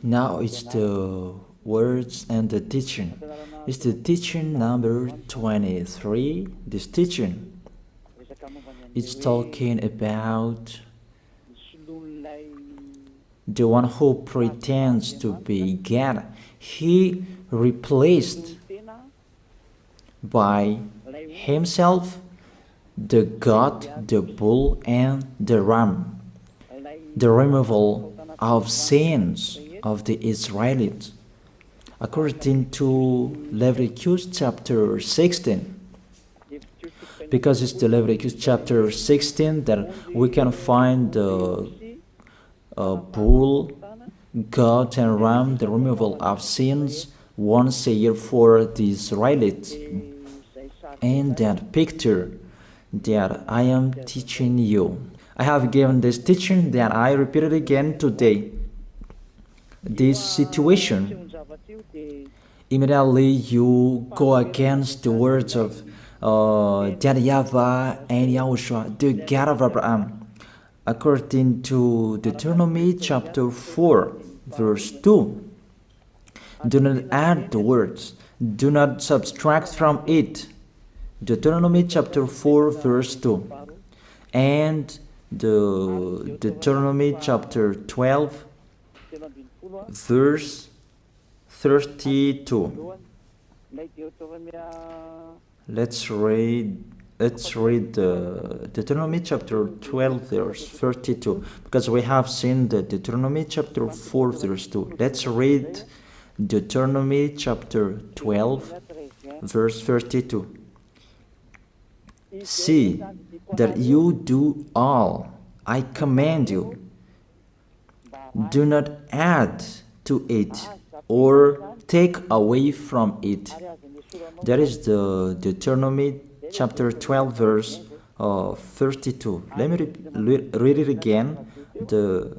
Now it's the words and the teaching. It's the teaching number 23. This teaching, it's talking about the one who pretends to be God. He replaced by himself the goat, the bull, and the ram. The removal of sins of the Israelites. According to Leviticus chapter 16. Because it's the Leviticus chapter 16 that we can find the bull, goat, and ram, the removal of sins once a year for the Israelites. And that picture that I am teaching you. I have given this teaching that I repeated again today. This situation, immediately you go against the words of that YAHVAH and YAHOSHUAH, the God of Abraham. According to Deuteronomy chapter 4, verse 2. Do not add the words, do not subtract from it. Deuteronomy chapter 4, verse 2. And the Deuteronomy chapter 12, verse 32. Let's read the Deuteronomy chapter 12, verse 32, because we have seen the Deuteronomy chapter 4, verse 2. Let's read Deuteronomy chapter 12, verse 32. See that you do all I command you. Do not add to it or take away from it. That is the Deuteronomy chapter 12, verse 32. Let me read it again. The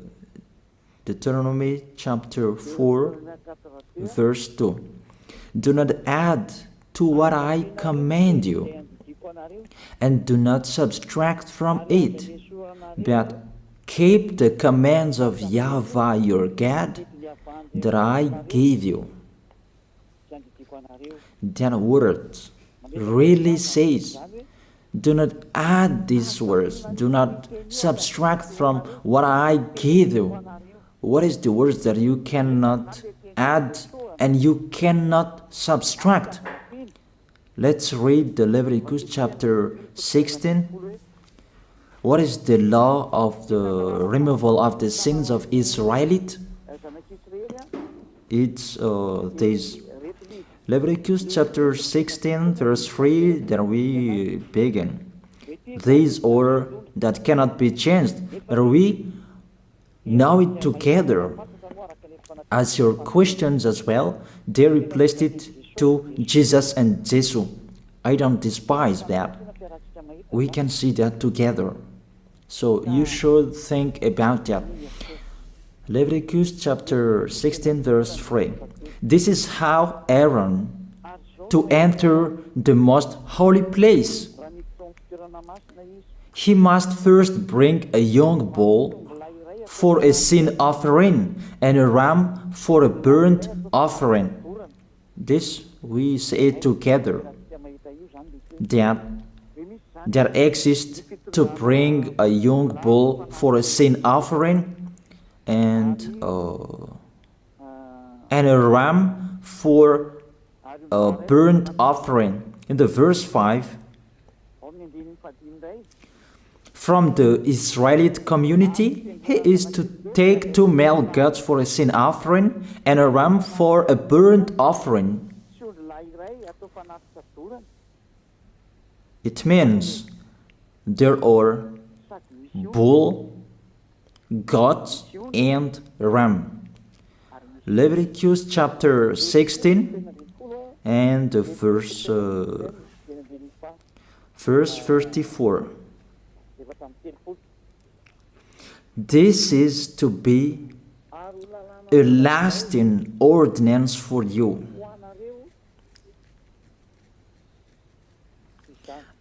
Deuteronomy chapter 4, verse 2. Do not add to what I command you, and do not subtract from it, but keep the commands of YAHVAH your God that I gave you. That word really says, do not add these words, do not subtract from what I gave you. What is the words that you cannot add and you cannot subtract? Let's read the Leviticus chapter 16. What is the law of the removal of the sins of Israelite? It's this Leviticus chapter 16, verse 3, that we begin. These order that cannot be changed, but we know it together. As your questions as well, they replaced it to Jesus and Jesus. I don't despise that. We can see that together. So you should think about that. Leviticus chapter 16, verse 3. This is how Aaron to enter the most holy place. He must first bring a young bull for a sin offering and a ram for a burnt offering. This we say together. That exists to bring a young bull for a sin offering and a ram for a burnt offering. In the verse 5, from the Israelite community, he is to take 2 male goats for a sin offering and a ram for a burnt offering. It means there are bull, goat, and ram. Leviticus chapter 16 and verse 34. This is to be a lasting ordinance for you.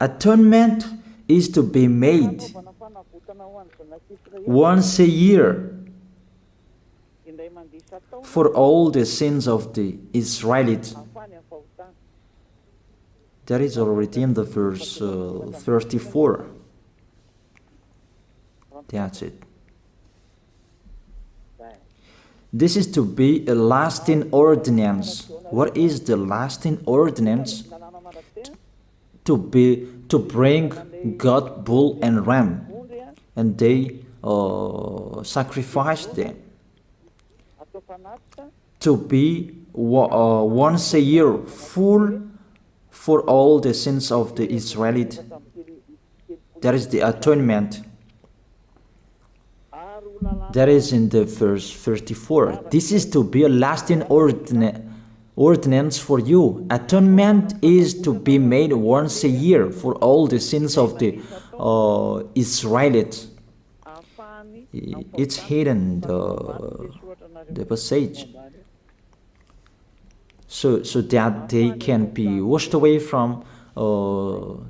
Atonement is to be made once a year for all the sins of the Israelites. That is already in the verse 34. That's it. This is to be a lasting ordinance. What is the lasting ordinance? To bring God, bull and ram, and they sacrifice them. To be once a year full for all the sins of the Israelites. That is the atonement. That is in the verse 34. This is to be a lasting ordinance for you. Atonement is to be made once a year for all the sins of the Israelites. It's hidden, the passage. So that they can be washed away from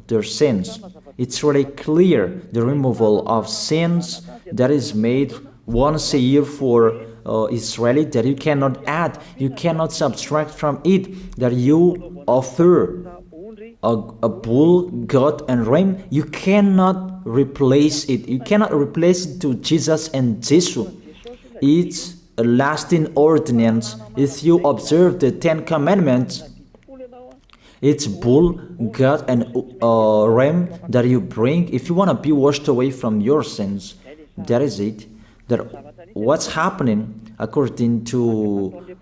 their sins. It's really clear, the removal of sins that is made once a year for Israeli, that you cannot add, you cannot subtract from it, that you offer a bull, goat and ram, you cannot replace it. You cannot replace it to Jesus and Jesus. It's a lasting ordinance. If you observe the 10 Commandments, it's bull, goat and ram that you bring. If you want to be washed away from your sins, that is it. That what's happening, according to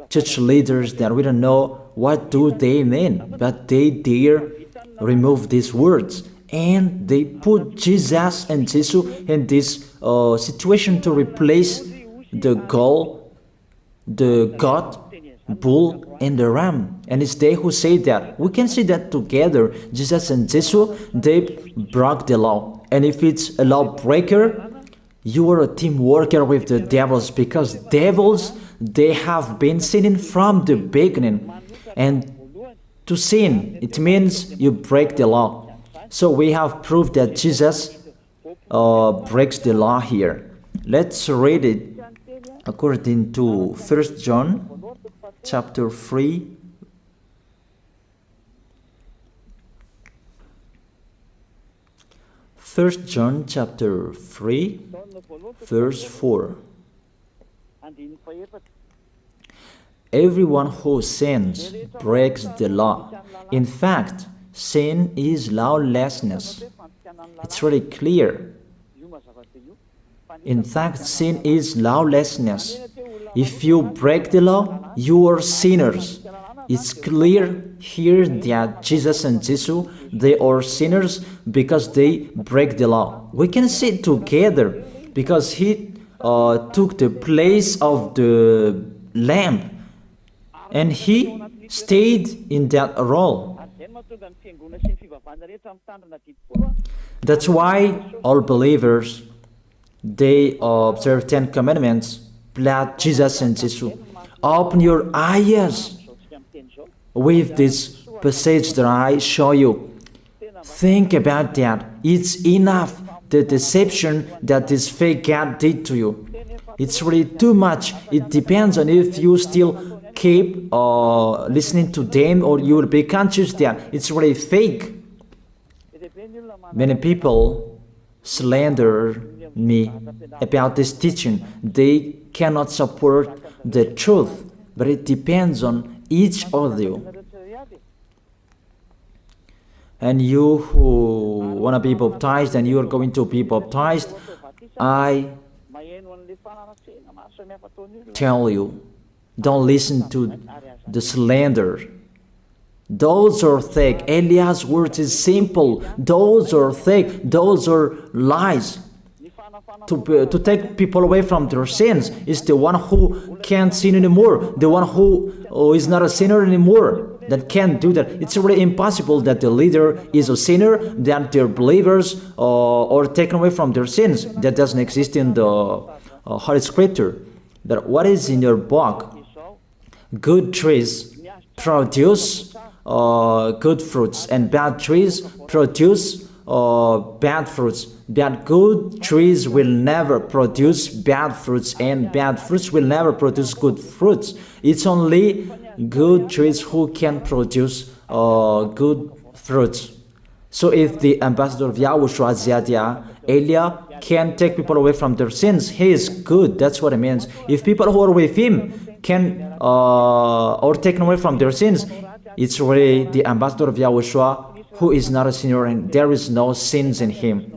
church leaders, that we don't know what do they mean, but they dare remove these words, and they put Jesus and Jesus in this situation to replace the God, bull and the ram. And it's they who say that. We can see that together, Jesus and Jesus, they broke the law. And if it's a lawbreaker, you are a team worker with the devils, because devils, they have been sinning from the beginning. And to sin, it means you break the law. So we have proof that Jesus breaks the law here. Let's read it according to 1 John chapter 3. First John chapter 3, verse 4. Everyone who sins breaks the law. In fact, sin is lawlessness. It's really clear. In fact, sin is lawlessness. If you break the law, you are sinners. It's clear here that Jesus and Jesus, they are sinners because they break the law. We can see it together because he took the place of the lamb, and he stayed in that role. That's why all believers, they observe 10 commandments, blood Jesus and Jesus. Open your eyes with this passage that I show you. Think about that. It's enough, the deception that this fake God did to you. It's really too much. It depends on if you still keep listening to them, or you will be conscious that it's really fake. Many people slander me about this teaching. They cannot support the truth, but it depends on each of you. And you who want to be baptized, and you are going to be baptized, I tell you, don't listen to the slander. Those are fake. Eliah's words is simple. Those are fake. Those are lies. To take people away from their sins is the one who can't sin anymore. The one who is not a sinner anymore, that can't do that. It's really impossible that the leader is a sinner, that their believers are taken away from their sins. That doesn't exist in the Holy Scripture. That what is in your book? Good trees produce good fruits, and bad trees produce bad fruits. But good trees will never produce bad fruits, and bad fruits will never produce good fruits. It's only good trees who can produce good fruits. So if the ambassador of Yahushua, Ziyadiyah, Elia, can take people away from their sins, he is good. That's what it means. If people who are with him can or taken away from their sins, it's really the ambassador of Yahushua who is not a sinner, and there is no sins in him.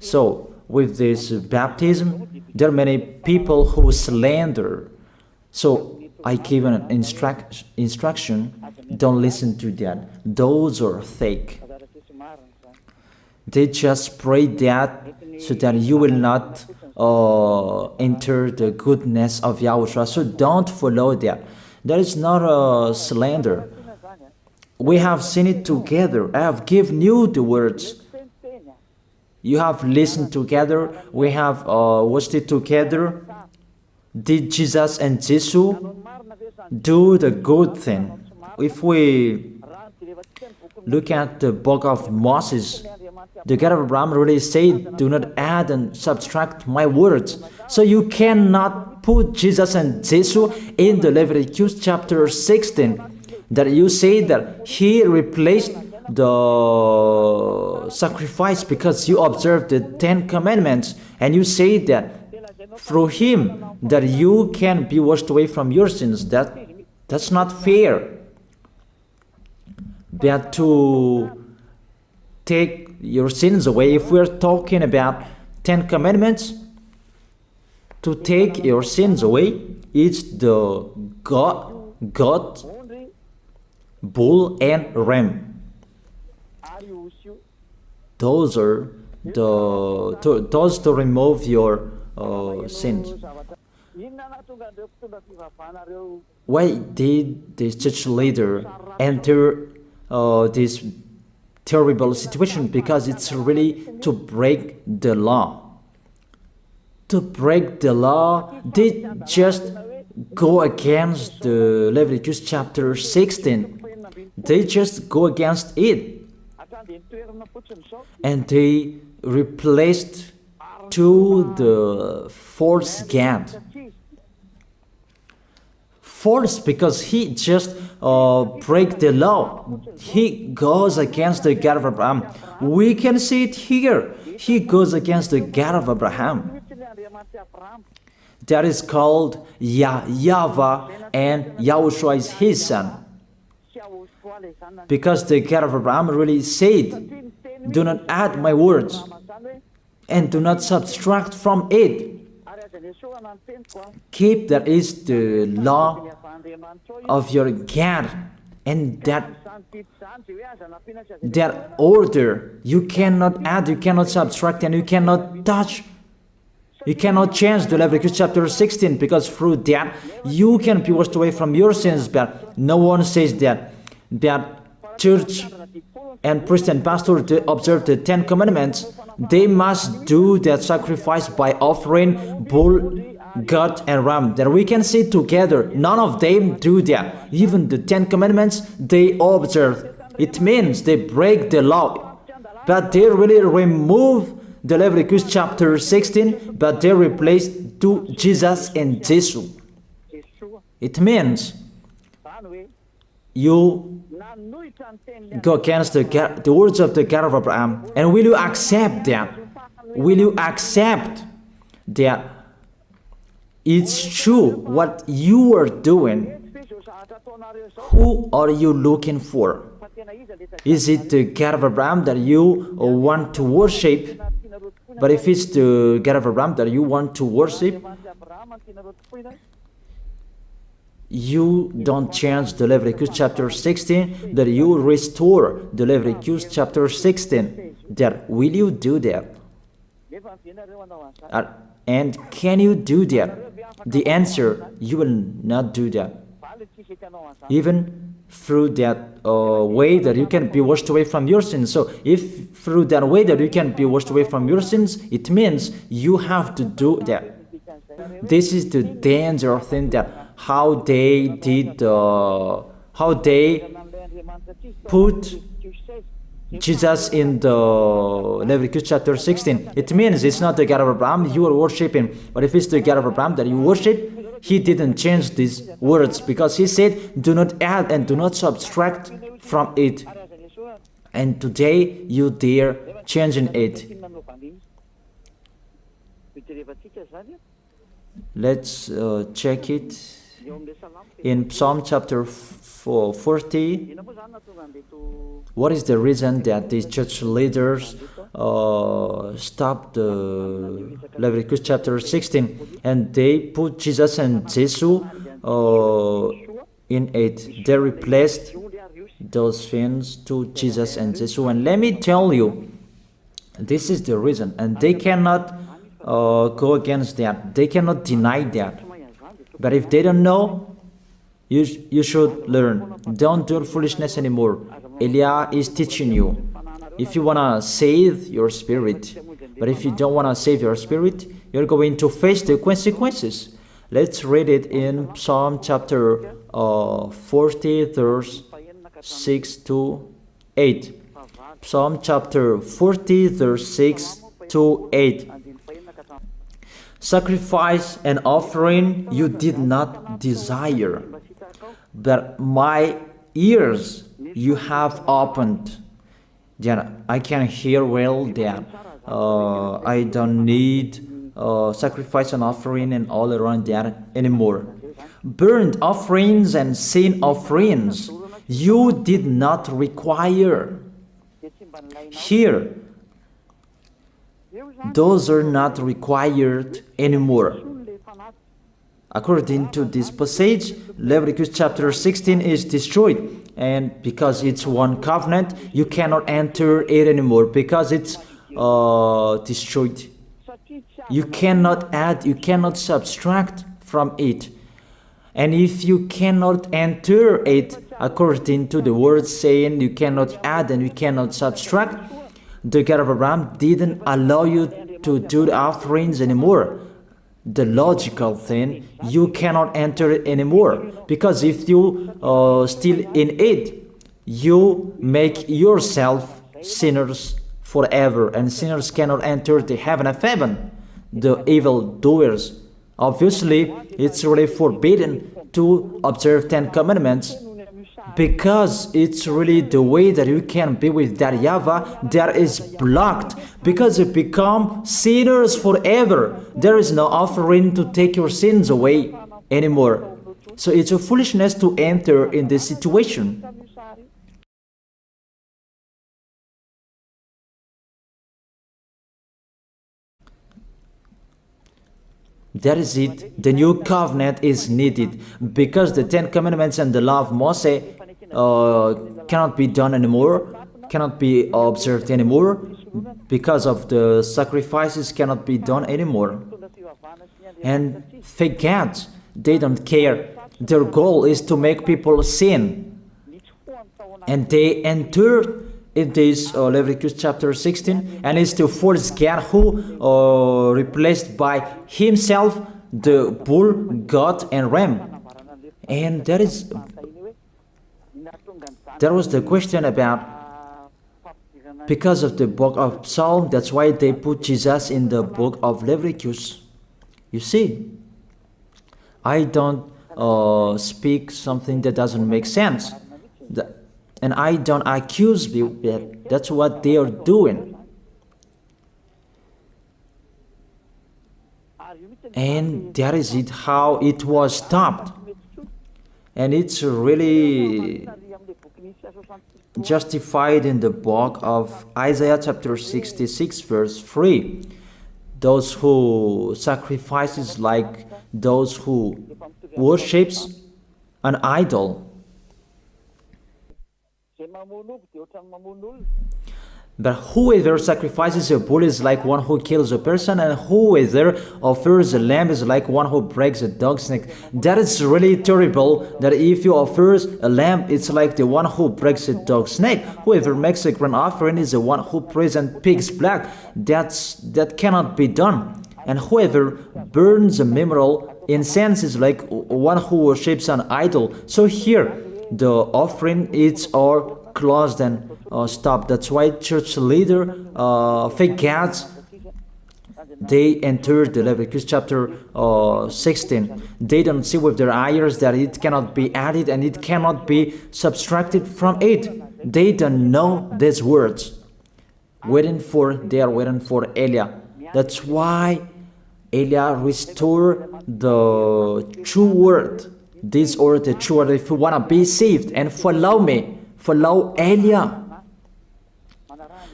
So with this baptism, there are many people who slander. So I give an instruction, don't listen to that. Those are fake. They just pray that so that you will not enter the goodness of Yahushua. So don't follow that. That is not a slander. We have seen it together. I have given you the words. You have listened together. We have watched it together. Did Jesus and Jesus do the good thing? If we look at the book of Moses, the God of Abraham really said, do not add and subtract my words. So you cannot put Jesus and Jesus in the Leviticus chapter 16. That you say that he replaced the sacrifice because you observed the 10 commandments, and you say that through him that you can be washed away from your sins. That's not fair. But to take your sins away, if we're talking about 10 commandments, to take your sins away, it's the goat, bull, and ram. Those are those to remove your sins. Why did this church leader enter this terrible situation? Because it's really to break the law. To break the law, they just go against the Leviticus chapter 16. They just go against it. And they replaced to the false God. False because he just break the law. He goes against the God of Abraham. We can see it here. He goes against the God of Abraham. That is called YAHVAH, and YAHOSHUAH is his son. Because the God of Abraham really said, do not add my words and do not subtract from it. Keep, that is the law of your God, and that order. You cannot add, you cannot subtract, and you cannot touch. You cannot change the Leviticus chapter 16, because through that you can be washed away from your sins. But no one says that church and priest and pastor to observe the 10 commandments, they must do that sacrifice by offering bull, goat, and ram. That we can see together. None of them do that. Even the 10 commandments they observe. It means they break the law. But they really remove the Leviticus chapter 16, but they replace to Jesus and Jesus. It means you go against the words of the God of Abraham. And will you accept that? Will you accept that it's true what you are doing? Who are you looking for? Is it the God of Abraham that you want to worship? But if it's the God of Abraham that you want to worship, you don't change the Leviticus chapter 16, that you restore the Leviticus chapter 16. That will you do that? And can you do that? The answer, you will not do that. Even through that way that you can be washed away from your sins. So if through that way that you can be washed away from your sins, it means you have to do that. This is the danger thing, that how they did, how they put Jesus in the Leviticus chapter 16. It means it's not the God of Abraham you are worshiping, but if it's the God of Abraham that you worship, he didn't change these words, because he said, do not add and do not subtract from it. And today you dare changing it. Let's check it in Psalm chapter 40. What is the reason that these church leaders stopped the Leviticus chapter 16 and they put Jesus and Jesus in it? They replaced those things to Jesus and Jesus. And let me tell you, this is the reason, and they cannot go against that. They cannot deny that. But if they don't know, you should learn. Don't do foolishness anymore. Elia is teaching you. If you want to save your spirit, but if you don't want to save your spirit, you're going to face the consequences. Let's read it in Psalm chapter 40, verse 6 to 8. Psalm chapter 40, verse 6 to 8. Sacrifice and offering you did not desire, but my ears you have opened. That I can hear well that I don't need sacrifice and offering and all around that anymore. Burnt offerings and sin offerings you did not require. Here, those are not required anymore. According to this passage, Leviticus chapter 16 is destroyed, and because it's one covenant, you cannot enter it anymore because it's destroyed. You cannot add, you cannot subtract from it. And if you cannot enter it according to the word saying you cannot add and you cannot subtract, the God of Abraham didn't allow you to do the offerings anymore. The logical thing, you cannot enter it anymore, because if you still in it, you make yourself sinners forever, and sinners cannot enter the heaven of heaven, the evil doers. Obviously, it's really forbidden to observe 10 commandments, because it's really the way that you can be with that YAHVAH that is blocked, because you become sinners forever. There is no offering to take your sins away anymore. So it's a foolishness to enter in this situation. That is it. The new covenant is needed, because the 10 commandments and the law of Moses cannot be done anymore, cannot be observed anymore, because of the sacrifices cannot be done anymore. And fake gods, they don't care. Their goal is to make people sin. And they entered in this Leviticus chapter 16, and it's to force God who replaced by himself the bull, goat, and ram. And there was the question about, because of the book of Psalm, that's why they put Jesus in the book of Leviticus. You see, I don't speak something that doesn't make sense. And I don't accuse people. That's what they are doing. And that is it, how it was stopped. And it's really justified in the book of Isaiah chapter 66 verse 3. Those who sacrifices like those who worships an idol. But whoever sacrifices a bull is like one who kills a person, and whoever offers a lamb is like one who breaks a dog's neck. That is really terrible, that if you offer a lamb, it's like the one who breaks a dog's neck. Whoever makes a grain offering is the one who presents pig's blood. That cannot be done. And whoever burns a memorial incense is like one who worships an idol. So here, the offering is our closed and stopped. That's why church leader, fake gods, they entered the Leviticus chapter 16. They don't see with their eyes that it cannot be added and it cannot be subtracted from it. They don't know these words. They are waiting for Elia. That's why Elia restored the true word. This or the true word. If you want to be saved and follow me, follow Elia.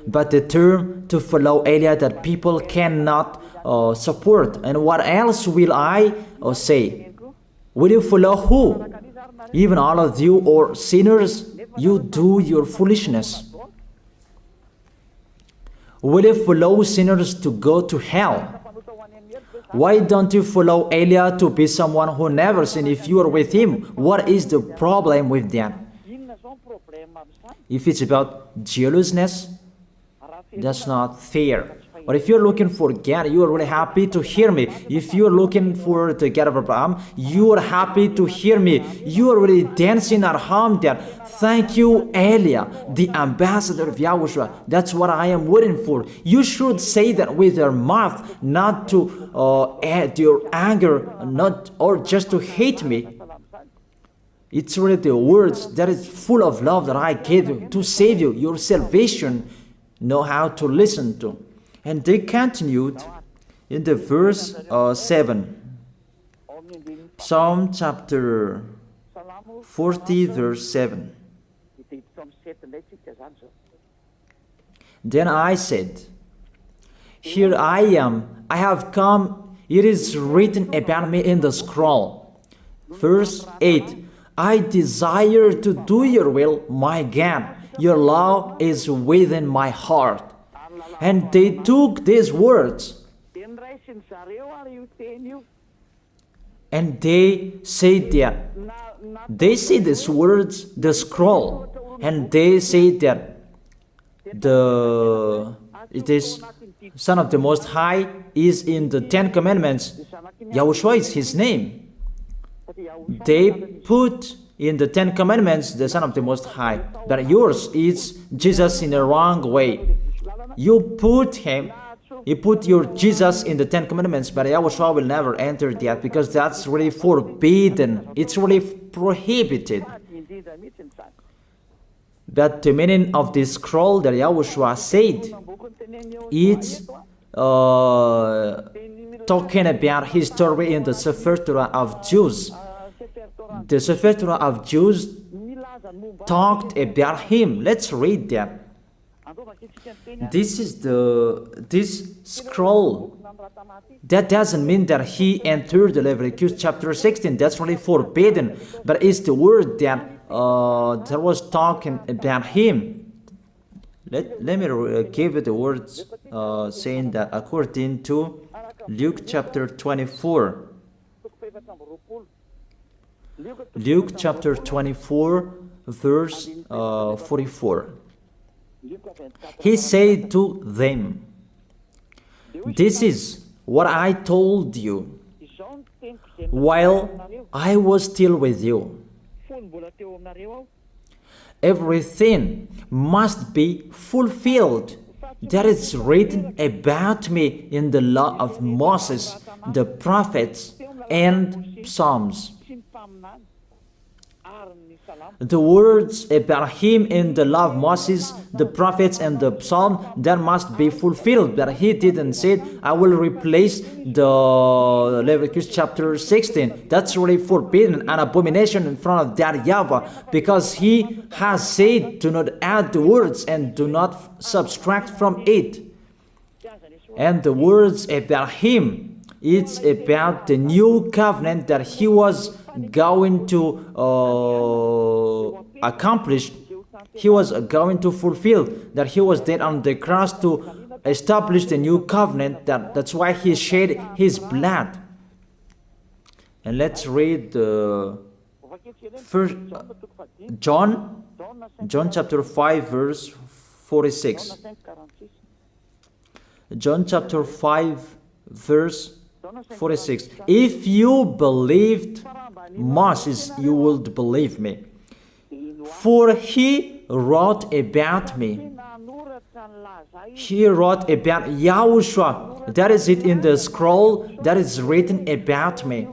But the term to follow Elia that people cannot support. And what else will I say? Will you follow who? Even all of you or sinners, you do your foolishness. Will you follow sinners to go to hell? Why don't you follow Elia to be someone who never sinned if you are with him? What is the problem with that? If it's about jealousness, that's not fair. But if you're looking for God, you are really happy to hear me. If you're looking for the God of Abraham, you are happy to hear me. You are really dancing at home there. Thank you, Elia, the ambassador of Yahushua. That's what I am waiting for. You should say that with your mouth, not to add your anger, not or just to hate me. It's really the words that is full of love that I gave you to save you. Your salvation, know how to listen to. And they continued in the verse 7. Psalm chapter 40 verse 7. Then I said, here I am, I have come, it is written about me in the scroll. Verse 8. I desire to do your will, my God. Your law is within my heart. And they took these words and they said that they see these words, the scroll, and they say that it is Son of the Most High is in the 10 Commandments. Yahushua is his name. They put in the 10 Commandments the Son of the Most High, but yours is Jesus in a wrong way. You put your Jesus in the 10 Commandments, but Yahushua will never enter that because that's really forbidden. It's really prohibited. But the meaning of this scroll that Yahushua said, it's talking about his story in the Sefer Torah of Jews. The Sefer Torah of Jews talked about him. Let's read that. This scroll. That doesn't mean that he entered the Leviticus chapter 16. That's really forbidden. But it's the word that was talking about him. Let me give you the words saying that according to Luke chapter 24. Luke chapter 24 verse 44. He said to them, this is what I told you while I was still with you. Everything must be fulfilled that is written about me in the law of Moses, the prophets, and Psalms. The words about him in the law of Moses, the prophets, and the psalm, that must be fulfilled. But he didn't say, I will replace the Leviticus chapter 16. That's really forbidden, an abomination in front of that YAHVAH, because he has said, do not add the words and do not subtract from it. And the words about him, it's about the new covenant that he was going to accomplish. He was going to fulfill, that he was dead on the cross to establish the new covenant. That's why he shed his blood. And let's read first John chapter 5 verse 46. John chapter 5 verse 46. If you believed Moses, you would believe me. For he wrote about me. He wrote about Yahushua. That is it in the scroll that is written about me.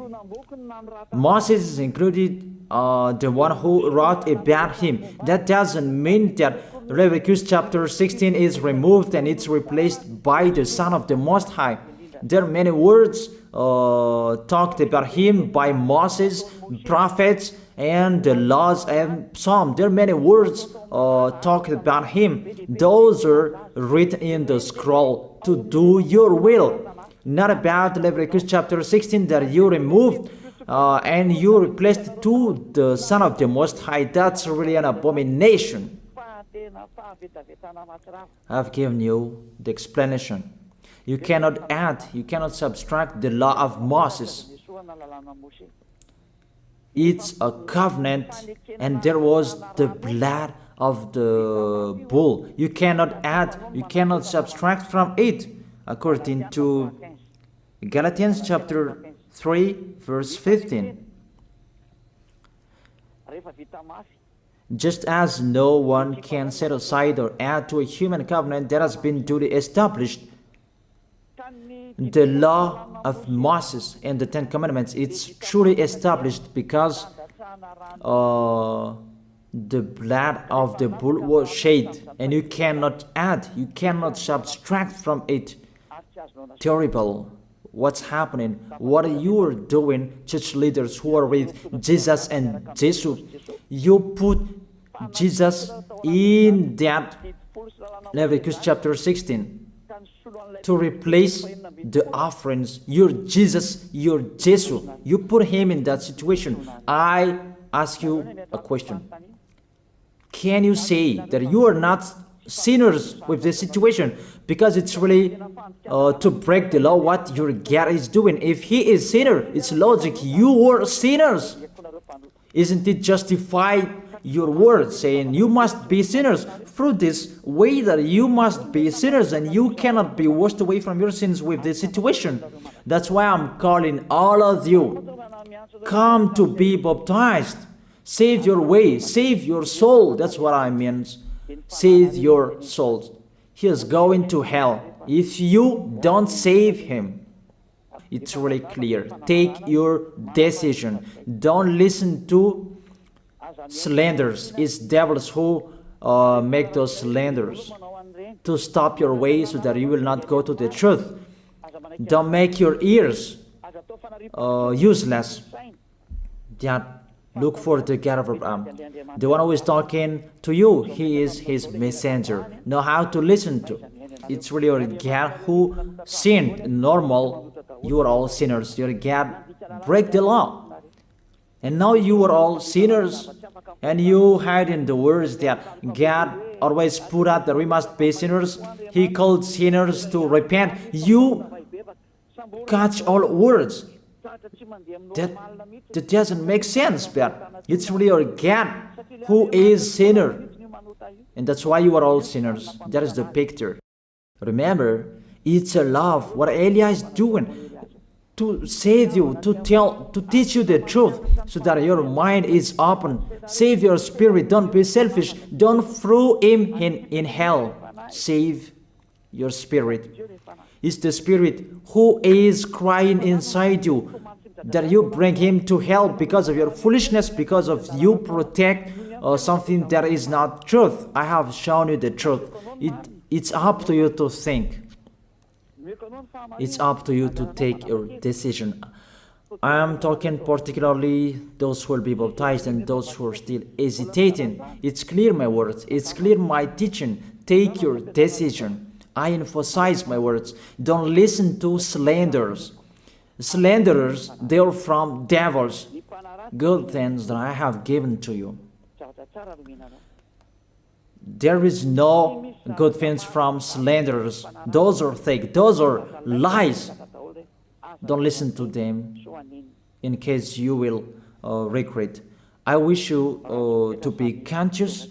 Moses is included, the one who wrote about him. That doesn't mean that Leviticus chapter 16 is removed and it's replaced by the Son of the Most High. There are many words talked about him by Moses, prophets, and the laws and Psalm. There are many words talked about him. Those are written in the scroll to do your will. Not about Leviticus chapter 16 that you removed and you replaced to the Son of the Most High. That's really an abomination. I've given you the explanation. You cannot add, you cannot subtract the law of Moses. It's a covenant, and there was the blood of the bull. You cannot add, you cannot subtract from it, according to Galatians chapter 3, verse 15. Just as no one can set aside or add to a human covenant that has been duly established, the law of Moses and the Ten Commandments, it's truly established because the blood of the bull was shed, and you cannot add, you cannot subtract from it. Terrible. What's happening? What you are doing, church leaders who are with Jesus and Jesus? You put Jesus in that Leviticus chapter 16 to replace the offerings. Your Jesus, your Jesus. You put him in that situation. I ask you a question. Can you say that you are not sinners with this situation? Because it's really to break the law what your God is doing. If he is sinner, it's logic. You are sinners. Isn't it justify your word saying you must be sinners through this way that you must be sinners and you cannot be washed away from your sins with this situation? That's why I'm calling all of you, come to be baptized. Save your way, save your soul. That's what I mean. Save your souls. He is going to hell if you don't save him. It's really clear. Take your decision. Don't listen to slanders. It's devils who make those slanders to stop your way so that you will not go to the truth. Don't make your ears useless. Look for the God of Abraham. The one who is talking to you, he is his messenger. Know how to listen to. It's really your God who sinned. Normal, you are all sinners. Your God break the law. And now you are all sinners. And you hide in the words that God always put out that we must be sinners. He called sinners to repent. You catch all words. That doesn't make sense, but it's really your God who is sinner. And that's why you are all sinners. That is the picture. Remember, it's a love. What Elia is doing to save you, to teach you the truth, so that your mind is open. Save your spirit. Don't be selfish. Don't throw him in hell. Save your spirit. It's the spirit who is crying inside you, that you bring him to hell because of your foolishness, because of you protect something that is not truth. I have shown you the truth. It's up to you to think. It's up to you to take your decision. I am talking particularly those who will be baptized and those who are still hesitating. It's clear my words. It's clear my teaching. Take your decision. I emphasize my words. Don't listen to slanders. Slanderers, they are from devils. Good things that I have given to you. There is no good things from slanderers. Those are fake. Those are lies. Don't listen to them in case you will regret. I wish you to be conscious.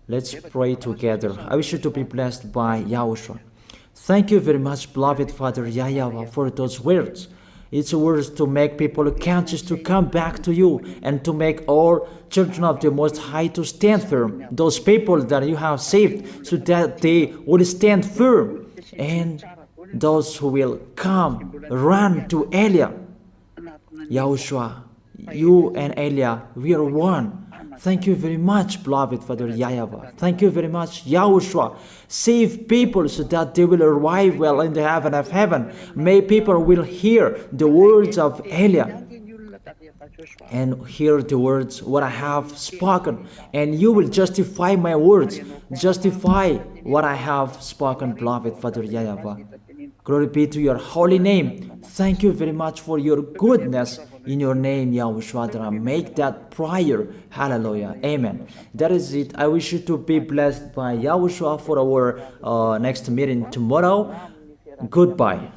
Let's pray together. I wish you to be blessed by YAHOSHUAH. Thank you very much, beloved Father YAHVAH, for those words. It's words to make people conscious to come back to you, and to make all children of the Most High to stand firm. Those people that you have saved, so that they will stand firm. And those who will come, run to Elia. Yahushua, you and Elia, we are one. Thank you very much, beloved Father YAHVAH. Thank you very much, Yahushua. Save people so that they will arrive well in the heaven of heaven. May people will hear the words of Elia and hear the words what I have spoken, and you will justify my words, justify what I have spoken, beloved Father YAHVAH. Glory be to your holy name. Thank you very much for your goodness. In your name, Yahushua, that I make that prayer. Hallelujah. Amen. That is it. I wish you to be blessed by Yahushua for our next meeting tomorrow. Goodbye.